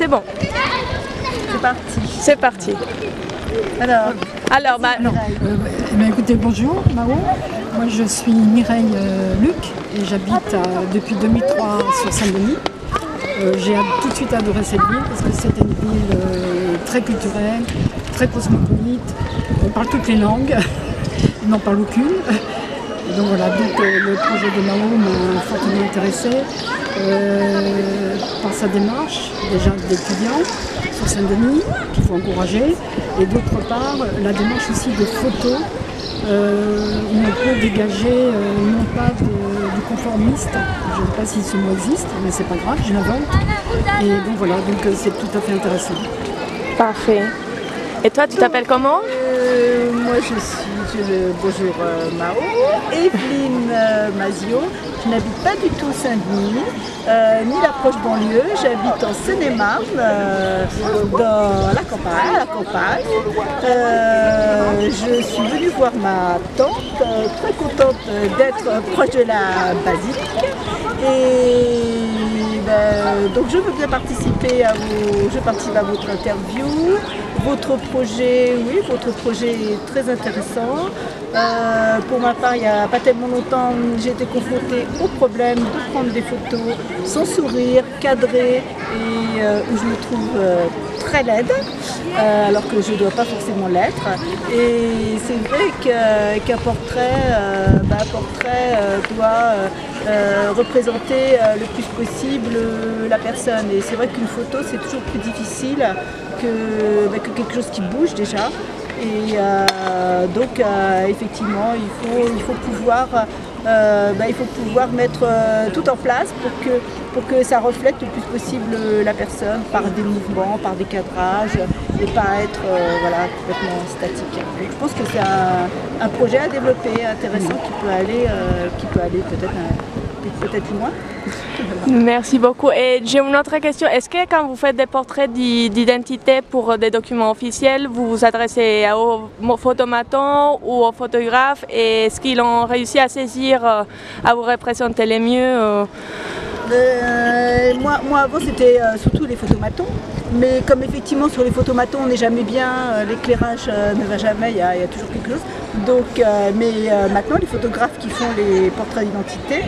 c'est bon. C'est parti. C'est parti. Alors Écoutez, bonjour Mao. Moi je suis Mireille Luc et j'habite depuis 2003 sur Saint-Denis. J'ai tout de suite adoré cette ville parce que c'est une ville très culturelle, très cosmopolite. On parle toutes les langues, on n'en parle aucune. Donc voilà, le projet de Mao m'a fortement intéressée par sa démarche, déjà d'étudiants sur Saint-Denis, qu'il faut encourager, et d'autre part la démarche aussi de photos où on peut dégager non pas du conformiste, je ne sais pas si ce mot existe, mais c'est pas grave, je l'invente. Et donc voilà, c'est tout à fait intéressant. parfait. Et toi, tu t'appelles comment? Moi bonjour Mao, Evelyne Mazio. Je n'habite pas du tout Saint-Denis, ni la proche banlieue. J'habite en Seine-et-Marne, dans la campagne. Je suis venue voir ma tante, très contente d'être proche de la basilique. Et donc je veux bien participer à votre interview. Votre projet est très intéressant. Pour ma part, il n'y a pas tellement longtemps, j'ai été confrontée au problème de prendre des photos sans sourire, cadrées, et où je me trouve très laide, alors que je ne dois pas forcément l'être. Et c'est vrai qu'un portrait doit représenter le plus possible la personne. Et c'est vrai qu'une photo, c'est toujours plus difficile que quelque chose qui bouge déjà. Et donc effectivement, il faut pouvoir mettre tout en place pour que ça reflète le plus possible la personne par des mouvements, par des cadrages, et pas être complètement statique. Donc, je pense que c'est un projet à développer, intéressant, qui peut aller peut-être plus loin. Merci beaucoup. Et j'ai une autre question. Est-ce que quand vous faites des portraits d'identité pour des documents officiels, vous vous adressez aux photomatons ou aux photographes, et est-ce qu'ils ont réussi à saisir, à vous représenter les mieux? Moi avant c'était surtout les photomatons, mais comme effectivement sur les photomatons on n'est jamais bien, l'éclairage ne va jamais, il y a toujours quelque chose. Donc, maintenant les photographes qui font les portraits d'identité,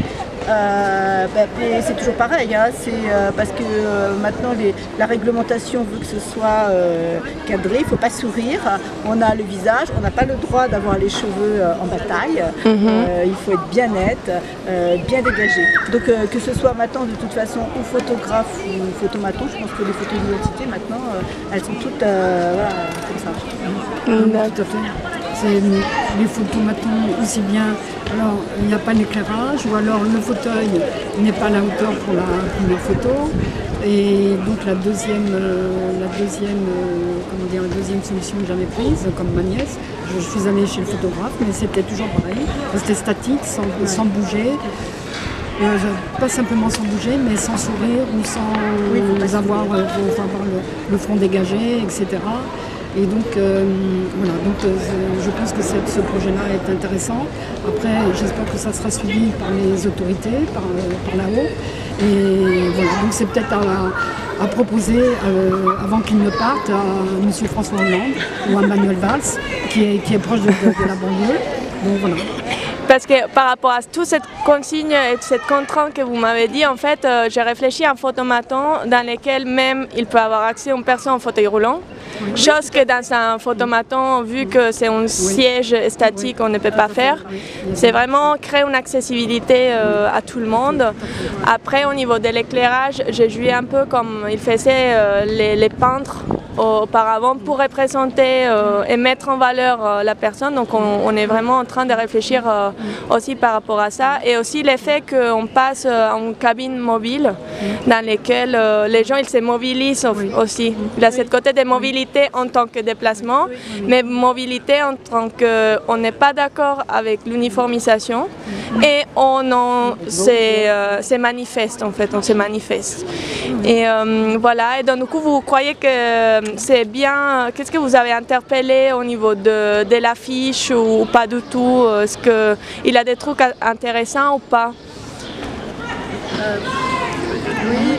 c'est toujours pareil, hein, c'est parce que maintenant la réglementation veut que ce soit cadré, il ne faut pas sourire, on a le visage, on n'a pas le droit d'avoir les cheveux en bataille, il faut être bien net, bien dégagé. Donc que ce soit maintenant de toute façon ou photographe ou photomaton, je pense que les photos d'identité maintenant elles sont toutes comme ça. Tout à fait. Les photomatons aussi bien, alors il n'y a pas d'éclairage, ou alors le fauteuil n'est pas à la hauteur pour la première photo, et donc la deuxième solution que j'avais prise, comme ma nièce, je suis allée chez le photographe, mais c'était toujours pareil, c'était statique, sans bouger. Pas simplement sans bouger, mais sans sourire ou sans avoir le front dégagé, etc. Et donc, je pense que ce projet-là est intéressant. Après, j'espère que ça sera suivi par les autorités, par là-haut. Et voilà, donc c'est peut-être à proposer, avant qu'il ne parte, à M. François Hollande ou à Manuel Valls, qui est proche de la banlieue. Donc voilà. Parce que par rapport à toute cette consigne et cette contrainte que vous m'avez dit, en fait, j'ai réfléchi à un photomaton dans lequel même il peut avoir accès à une personne en fauteuil roulant. Chose que dans un photomaton, vu que c'est un siège statique, on ne peut pas faire. C'est vraiment créer une accessibilité à tout le monde. Après, au niveau de l'éclairage, j'ai joué un peu comme ils faisaient les peintres auparavant pour représenter et mettre en valeur la personne. Donc on est vraiment en train de réfléchir aussi par rapport à ça. Et aussi l'effet qu'on passe en cabine mobile dans lesquelles les gens ils se mobilisent aussi. Il y a ce côté de mobilité en tant que déplacement, mais mobilité en tant qu'on n'est pas d'accord avec l'uniformisation et on se manifeste en fait, on se manifeste. Et voilà, et donc du coup vous croyez que c'est bien, qu'est-ce que vous avez interpellé au niveau de l'affiche ou pas du tout? Est-ce qu'il a des trucs intéressants ou pas? Oui,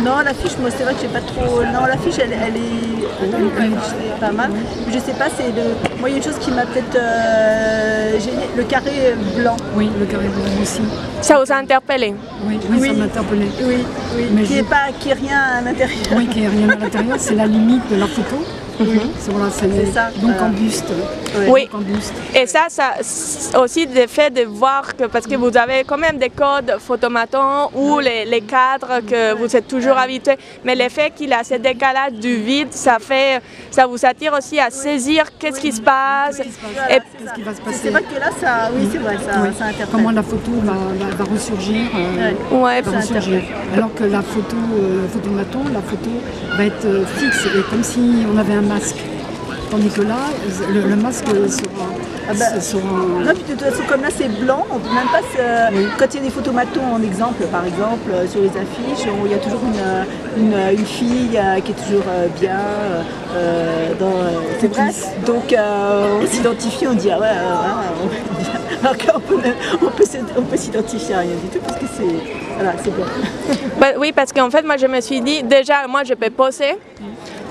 Non, l'affiche, moi c'est vrai que j'ai pas trop. Non, l'affiche elle est pas mal. Mais je sais pas, c'est le. Moi il y a une chose qui m'a peut-être gêné, le carré blanc. Oui, le carré blanc aussi. Ça vous a interpellé? Oui, ça m'a interpellé. Oui, Mais qui est rien à l'intérieur. Oui, qui est rien à l'intérieur, c'est la limite de la photo. Voilà, c'est ça. Donc en buste. Oui. En buste. Et ça aussi le fait de voir que, parce que vous avez quand même des codes photomaton ou les cadres que vous êtes toujours habitués, mais le fait qu'il a ce décalage du vide, ça vous attire aussi à saisir qu'est-ce qui se passe. Et qu'est-ce qui va se passer. C'est vrai que là, ça interprète. Comment la photo va ressurgir. Va ressurgir. Alors que la photomaton, la photo va être fixe, et comme si on avait un masque. Tandis que là, le masque sera... Non, puis de toute façon, comme là c'est blanc, on peut même pas quand il y a des photomatons en exemple, par exemple, sur les affiches, il y a toujours une fille qui est toujours bien dans ses places. Donc on s'identifie, on dit ah ouais, alors qu'on peut s'identifier à rien du tout parce que c'est blanc. Bah, oui, parce qu'en fait, moi je me suis dit, déjà, moi je peux poser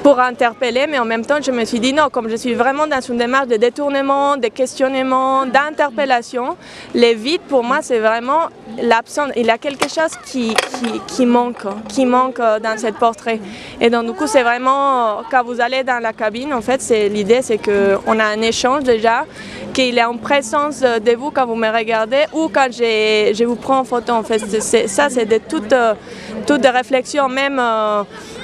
pour interpeller, mais en même temps, je me suis dit non, comme je suis vraiment dans une démarche de détournement, de questionnement, d'interpellation, les vides, pour moi, c'est vraiment l'absence. Il y a quelque chose qui manque dans ce portrait. Et donc, du coup, c'est vraiment, quand vous allez dans la cabine, en fait, l'idée, c'est qu'on a un échange déjà, qu'il est en présence de vous quand vous me regardez ou quand je vous prends en photo. En fait, ça, c'est de toutes des réflexions. Même,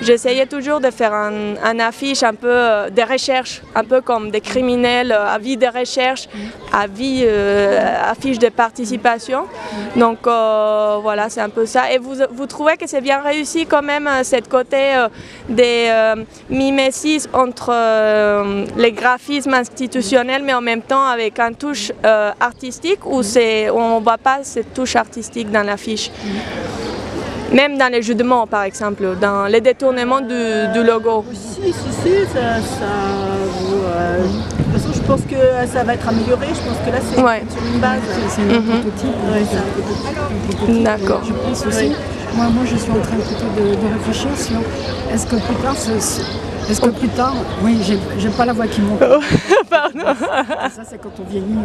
j'essayais toujours de faire un affiche un peu de recherche, un peu comme des criminels, avis de recherche, affiche de participation. Donc voilà, c'est un peu ça. Et vous trouvez que c'est bien réussi quand même, cette côté des mimésis entre les graphismes institutionnels, mais en même temps avec une touche artistique, ou on ne voit pas cette touche artistique dans l'affiche? Même dans les jeux de mots, par exemple, dans les détournements du logo. Si, ça de toute façon, je pense que ça va être amélioré. Je pense que là, c'est sur une base. C'est un prototype. C'est un prototype. D'accord. Je pense aussi. Moi, je suis en train plutôt de réfléchir sur est-ce que plus tard, oui, j'aime pas la voix qui monte. Pardon. Ça, c'est quand on vieillit,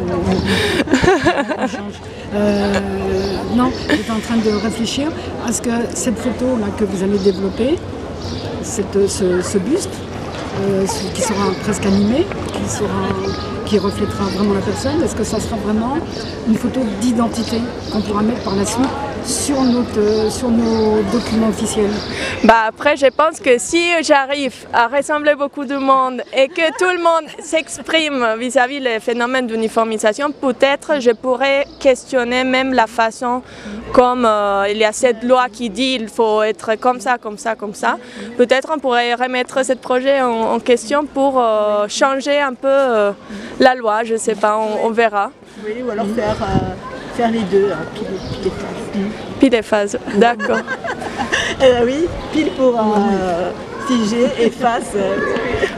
on change. Non, j'étais en train de réfléchir à ce que cette photo-là que vous allez développer, ce buste, qui sera presque animé, qui reflètera vraiment la personne, est-ce que ça sera vraiment une photo d'identité qu'on pourra mettre par la suite sur nos documents officiels? Bah après, je pense que si j'arrive à rassembler beaucoup de monde et que tout le monde s'exprime vis-à-vis le phénomène d'uniformisation, peut-être je pourrais questionner même la façon comme il y a cette loi qui dit il faut être comme ça, comme ça, comme ça. Peut-être on pourrait remettre ce projet en question pour changer un peu la loi, je ne sais pas, on verra. Oui, ou alors faire les deux, pile et face. Pile et face, d'accord. Oui, pile pour figer et face.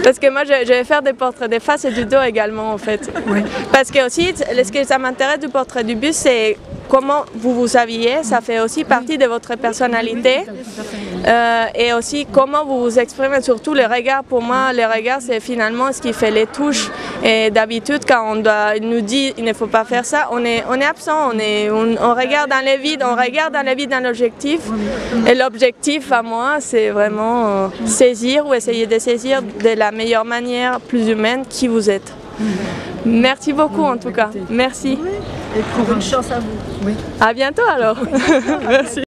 Parce que moi, je vais faire des portraits des faces et du dos également, en fait. Oui. Parce que aussi, ce que ça m'intéresse du portrait du buste, c'est comment vous vous habillez. Ça fait aussi partie de votre personnalité. Et aussi comment vous vous exprimez, surtout le regard. Pour moi, le regard, c'est finalement ce qui fait les touches. Et d'habitude, quand il nous dit il ne faut pas faire ça, on est absent, on regarde dans le vide, dans l'objectif. Et l'objectif, à moi, c'est vraiment saisir ou essayer de saisir de la meilleure manière, plus humaine, qui vous êtes. Merci beaucoup en tout cas. Merci. Et bonne chance à vous. Oui. À bientôt alors. Merci.